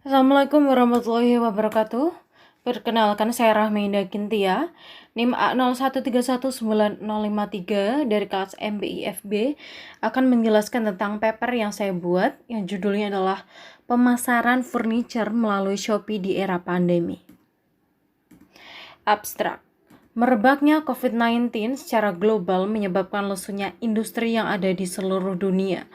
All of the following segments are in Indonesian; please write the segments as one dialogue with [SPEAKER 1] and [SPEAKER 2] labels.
[SPEAKER 1] Assalamualaikum warahmatullahi wabarakatuh. Perkenalkan saya Rahminda Kintia, NIM A01319053 dari kelas MBIFB akan menjelaskan tentang paper yang saya buat yang judulnya adalah Pemasaran Furniture melalui Shopee di Era Pandemi. Abstrak. Merebaknya COVID-19 secara global menyebabkan lesunya industri yang ada di seluruh dunia.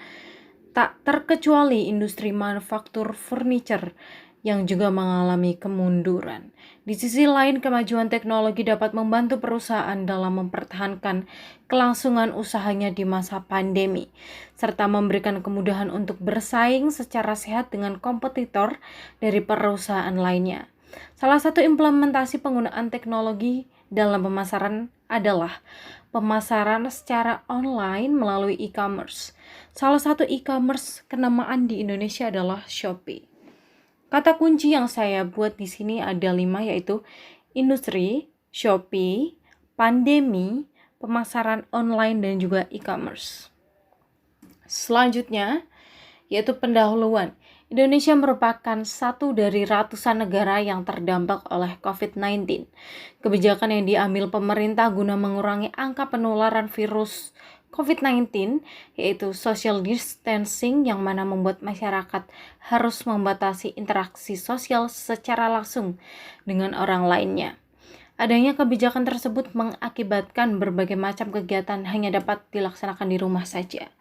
[SPEAKER 1] Tak terkecuali industri manufaktur furniture yang juga mengalami kemunduran. Di sisi lain, kemajuan teknologi dapat membantu perusahaan dalam mempertahankan kelangsungan usahanya di masa pandemi, serta memberikan kemudahan untuk bersaing secara sehat dengan kompetitor dari perusahaan lainnya. Salah satu implementasi penggunaan teknologi dalam pemasaran adalah pemasaran secara online melalui e-commerce. Salah satu e-commerce kenamaan di Indonesia adalah Shopee. Kata kunci yang saya buat di sini ada 5, yaitu industri, Shopee, pandemi, pemasaran online, dan juga e-commerce. Selanjutnya, yaitu pendahuluan. Indonesia merupakan satu dari ratusan negara yang terdampak oleh COVID-19. Kebijakan yang diambil pemerintah guna mengurangi angka penularan virus COVID-19 yaitu social distancing, yang mana membuat masyarakat harus membatasi interaksi sosial secara langsung dengan orang lainnya. Adanya kebijakan tersebut mengakibatkan berbagai macam kegiatan hanya dapat dilaksanakan di rumah saja.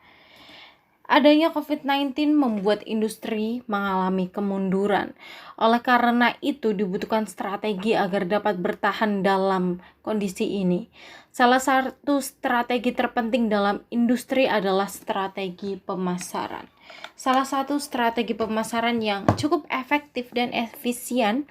[SPEAKER 1] Adanya COVID-19 membuat industri mengalami kemunduran. Oleh karena itu dibutuhkan strategi agar dapat bertahan dalam kondisi ini. Salah satu strategi terpenting dalam industri adalah strategi pemasaran. Salah satu strategi pemasaran yang cukup efektif dan efisien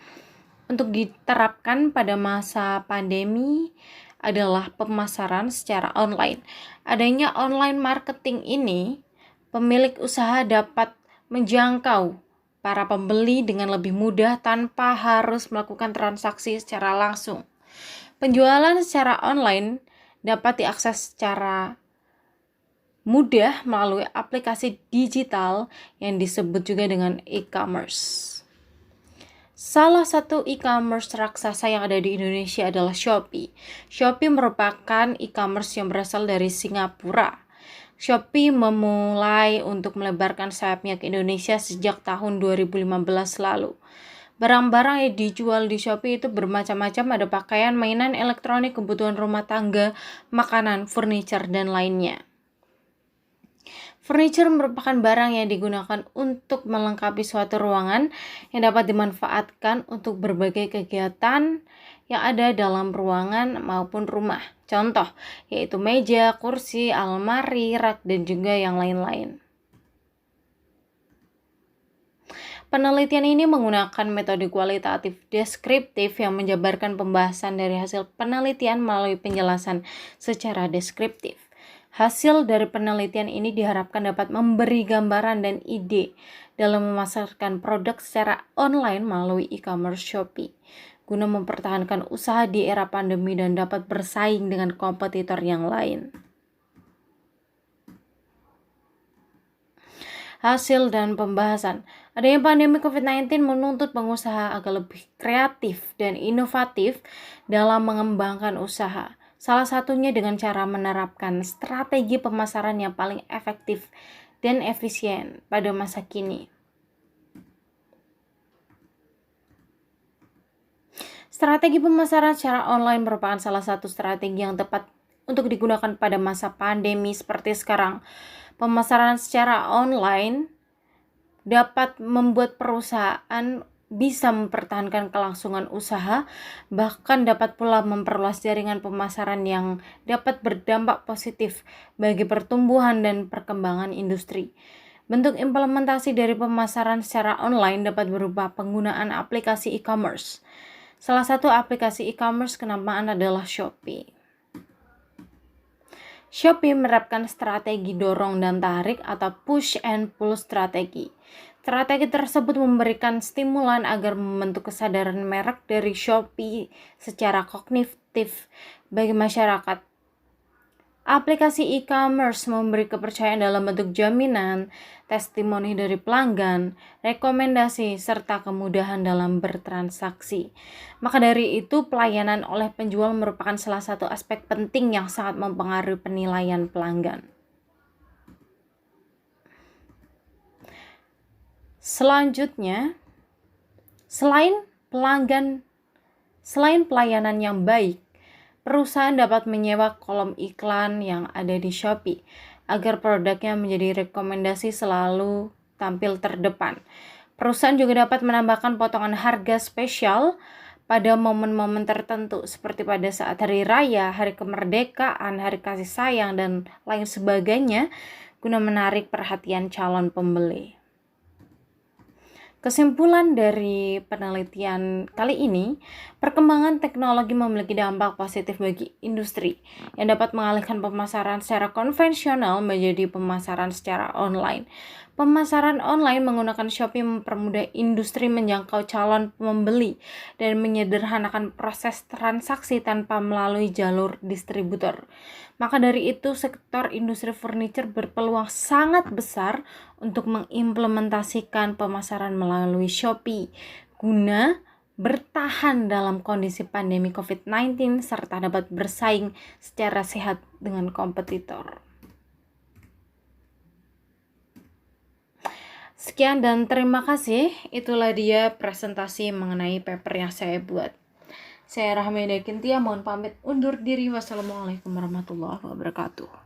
[SPEAKER 1] untuk diterapkan pada masa pandemi adalah pemasaran secara online. Adanya online marketing ini, pemilik usaha dapat menjangkau para pembeli dengan lebih mudah tanpa harus melakukan transaksi secara langsung. Penjualan secara online dapat diakses secara mudah melalui aplikasi digital yang disebut juga dengan e-commerce. Salah satu e-commerce raksasa yang ada di Indonesia adalah Shopee. Shopee merupakan e-commerce yang berasal dari Singapura. Shopee memulai untuk melebarkan sayapnya ke Indonesia sejak tahun 2015 lalu. Barang-barang yang dijual di Shopee itu bermacam-macam, ada pakaian, mainan, elektronik, kebutuhan rumah tangga, makanan, furniture, dan lainnya. Furniture merupakan barang yang digunakan untuk melengkapi suatu ruangan yang dapat dimanfaatkan untuk berbagai kegiatan yang ada dalam ruangan maupun rumah. Contoh, yaitu meja, kursi, almari, rak, dan juga yang lain-lain. Penelitian ini menggunakan metode kualitatif deskriptif yang menjabarkan pembahasan dari hasil penelitian melalui penjelasan secara deskriptif. Hasil dari penelitian ini diharapkan dapat memberi gambaran dan ide dalam memasarkan produk secara online melalui e-commerce Shopee, guna mempertahankan usaha di era pandemi dan dapat bersaing dengan kompetitor yang lain. Hasil dan pembahasan. Adanya pandemi COVID-19 menuntut pengusaha agar lebih kreatif dan inovatif dalam mengembangkan usaha. Salah satunya dengan cara menerapkan strategi pemasaran yang paling efektif dan efisien pada masa kini. Strategi pemasaran secara online merupakan salah satu strategi yang tepat untuk digunakan pada masa pandemi seperti sekarang. Pemasaran secara online dapat membuat perusahaan bisa mempertahankan kelangsungan usaha, bahkan dapat pula memperluas jaringan pemasaran yang dapat berdampak positif bagi pertumbuhan dan perkembangan industri. Bentuk implementasi dari pemasaran secara online dapat berupa penggunaan aplikasi e-commerce. Salah satu aplikasi e-commerce kenamaan adalah Shopee. Shopee menerapkan strategi dorong dan tarik atau push and pull strategi. Strategi tersebut memberikan stimulan agar membentuk kesadaran merek dari Shopee secara kognitif bagi masyarakat. Aplikasi e-commerce memberi kepercayaan dalam bentuk jaminan, testimoni dari pelanggan, rekomendasi, serta kemudahan dalam bertransaksi. Maka dari itu, pelayanan oleh penjual merupakan salah satu aspek penting yang sangat mempengaruhi penilaian pelanggan. Selanjutnya, selain pelayanan yang baik, perusahaan dapat menyewa kolom iklan yang ada di Shopee agar produknya menjadi rekomendasi selalu tampil terdepan. Perusahaan juga dapat menambahkan potongan harga spesial pada momen-momen tertentu seperti pada saat hari raya, hari kemerdekaan, hari kasih sayang, dan lain sebagainya guna menarik perhatian calon pembeli. Kesimpulan dari penelitian kali ini, perkembangan teknologi memiliki dampak positif bagi industri yang dapat mengalihkan pemasaran secara konvensional menjadi pemasaran secara online. Pemasaran online menggunakan Shopee mempermudah industri menjangkau calon pembeli dan menyederhanakan proses transaksi tanpa melalui jalur distributor. Maka dari itu, sektor industri furniture berpeluang sangat besar untuk mengimplementasikan pemasaran melalui Shopee guna bertahan dalam kondisi pandemi COVID-19 serta dapat bersaing secara sehat dengan kompetitor. Sekian dan terima kasih. Itulah dia presentasi mengenai paper yang saya buat. Saya Rahmi Dekintia, mohon pamit undur diri. Wassalamualaikum warahmatullahi wabarakatuh.